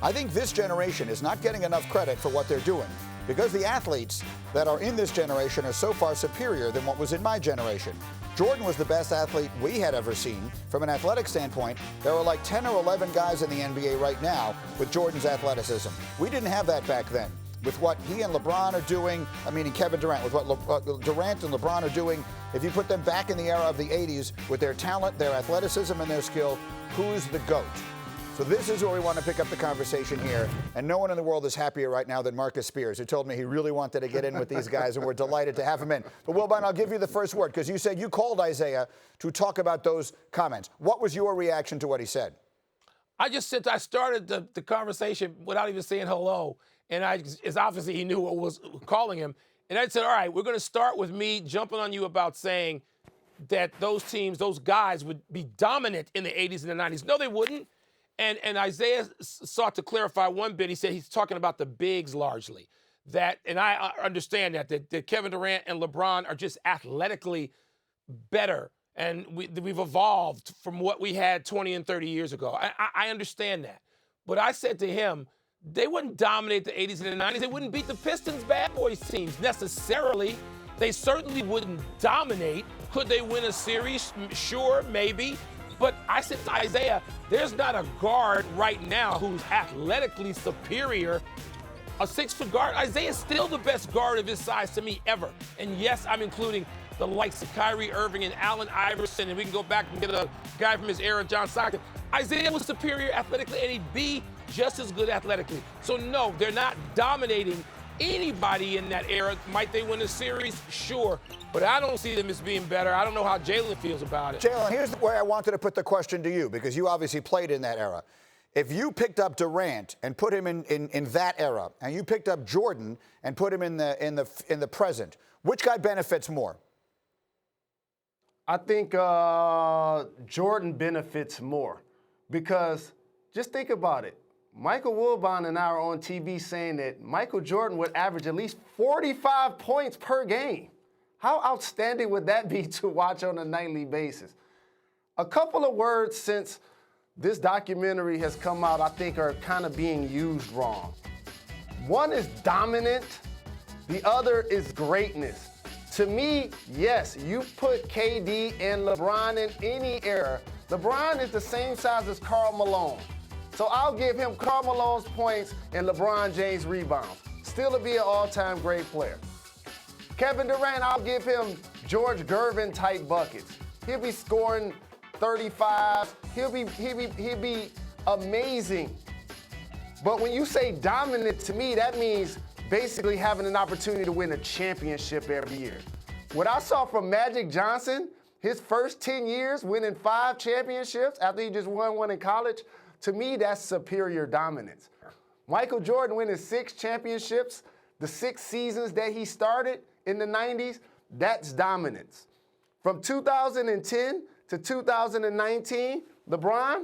I think this generation is not getting enough credit for what they're doing because the athletes that are in this generation are so far superior than what was in my generation. Jordan was the best athlete we had ever seen. From an athletic standpoint, there are like 10 or 11 guys in the NBA right now with Jordan's athleticism. We didn't have that back then. With what he and LeBron are doing, Kevin Durant, with what Durant and LeBron are doing, if you put them back in the era of the 80s with their talent, their athleticism, and their skill, who's the GOAT? So this is where we want to pick up the conversation here. And no one in the world is happier right now than Marcus Spears, who told me he really wanted to get in with these guys, and we're delighted to have him in. But Wilbon, I'll give you the first word, because you said you called Isiah to talk about those comments. What was your reaction to what he said? I started the conversation without even saying hello. And it's obviously he knew what was calling him. And I said, all right, we're going to start with me jumping on you about saying that those teams, those guys would be dominant in the 80s and the 90s. No, they wouldn't. And Isiah sought to clarify one bit. He said he's talking about the bigs largely. And I understand that Kevin Durant and LeBron are just athletically better. And we've evolved from what we had 20 and 30 years ago. I understand that. But I said to him, they wouldn't dominate the 80s and the 90s. They wouldn't beat the Pistons bad boys teams necessarily. They certainly wouldn't dominate. Could they win a series? Sure, maybe. But I said to Isiah, there's not a guard right now who's athletically superior. A 6-foot guard. Isiah's still the best guard of his size to me ever. And yes, I'm including the likes of Kyrie Irving and Allen Iverson, and we can go back and get a guy from his era, John Stockton. Isiah was superior athletically, and he'd be just as good athletically. So no, they're not dominating anybody in that era. Might they win a series? Sure. But I don't see them as being better. I don't know how Jalen feels about it. Jalen, here's where I wanted to put the question to you, because you obviously played in that era. If you picked up Durant and put him in that era, and you picked up Jordan and put him in the present, which guy benefits more? I think Jordan benefits more, because just think about it. Michael Wilbon and I are on TV saying that Michael Jordan would average at least 45 points per game. How outstanding would that be to watch on a nightly basis? A couple of words since this documentary has come out I think are kind of being used wrong. One is dominant, the other is greatness. To me, yes, you put KD and LeBron in any era. LeBron is the same size as Karl Malone. So I'll give him Karl Malone's points and LeBron James' rebounds. Still to be an all-time great player. Kevin Durant, I'll give him George Gervin type buckets. He'll be scoring 35. He'll be amazing. But when you say dominant, to me, that means basically having an opportunity to win a championship every year. What I saw from Magic Johnson, his first 10 years winning 5 championships after he just won one in college, to me, that's superior dominance. Michael Jordan winning 6 championships, the 6 seasons that he started in the 90s, that's dominance. From 2010 to 2019, LeBron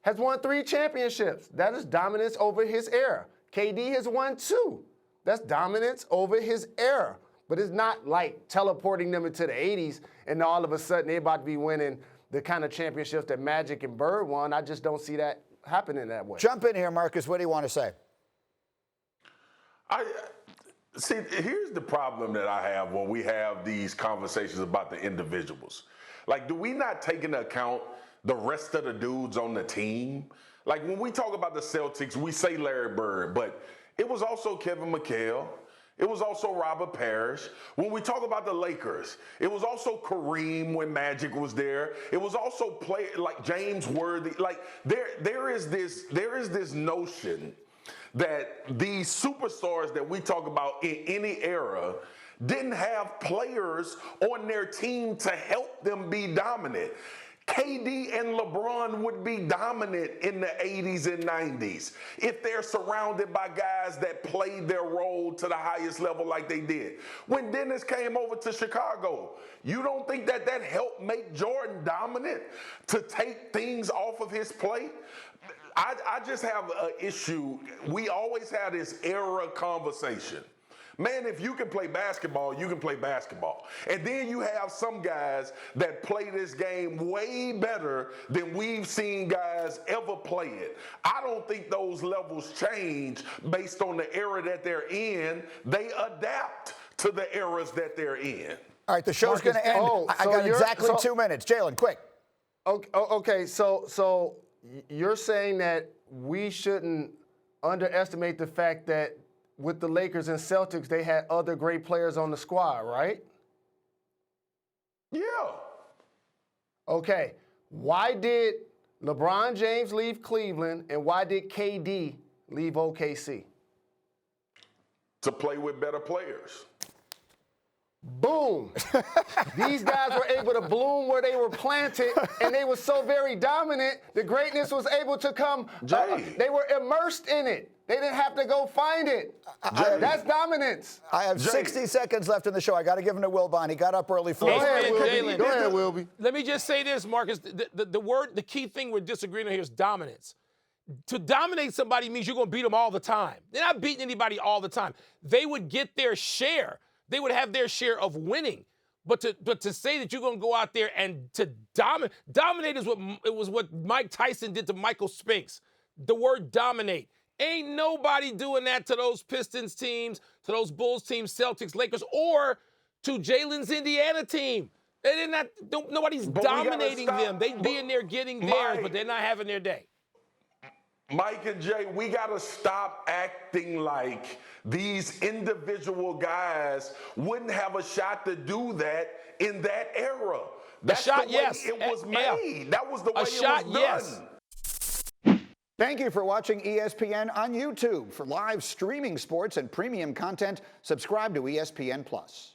has won 3 championships. That is dominance over his era. KD has won 2. That's dominance over his era. But it's not like teleporting them into the 80s and all of a sudden they're about to be winning the kind of championships that Magic and Bird won. I just don't see that happening that way. Jump in here, Marcus. What do you want to say? See, here's the problem that I have when we have these conversations about the individuals. Like, do we not take into account the rest of the dudes on the team? Like, when we talk about the Celtics, we say Larry Bird, but it was also Kevin McHale. It was also Robert Parrish. When we talk about the Lakers, it was also Kareem when Magic was there. It was also like James Worthy. Like there is this notion that these superstars that we talk about in any era didn't have players on their team to help them be dominant. KD and LeBron would be dominant in the 80s and 90s if they're surrounded by guys that played their role to the highest level like they did. When Dennis came over to Chicago, you don't think that helped make Jordan dominant to take things off of his plate? I just have an issue. We always have this era conversation. Man, if you can play basketball, you can play basketball. And then you have some guys that play this game way better than we've seen guys ever play it. I don't think those levels change based on the era that they're in. They adapt to the eras that they're in. All right, the show's going to end. I got exactly 2 minutes. Jalen, quick. Okay, so you're saying that we shouldn't underestimate the fact that with the Lakers and Celtics, they had other great players on the squad, right? Yeah. Okay. Why did LeBron James leave Cleveland, and why did KD leave OKC? To play with better players. Boom. These guys were able to bloom where they were planted, and they were so very dominant, the greatness was able to come. They were immersed in it. They didn't have to go find it. That's dominance. I have 60 seconds left in the show. I got to give him to Wilbon. He got up early for Go ahead, Jalen. Go ahead, Wilby. Let me just say this, Marcus. The key thing we're disagreeing on here is dominance. To dominate somebody means you're going to beat them all the time. They're not beating anybody all the time. They would get their share. They would have their share of winning. But to say that you're going to go out there and to dominate is what Mike Tyson did to Michael Spinks. The word dominate. Ain't nobody doing that to those Pistons teams, to those Bulls teams, Celtics, Lakers, or to Jalen's Indiana team. Nobody's dominating them. They be in there getting theirs, but they're not having their day. Mike and Jay, we got to stop acting like these individual guys wouldn't have a shot to do that in that era. That's the way it was made. That was the way it was done. Thank you for watching ESPN on YouTube. For live streaming sports and premium content, subscribe to ESPN+.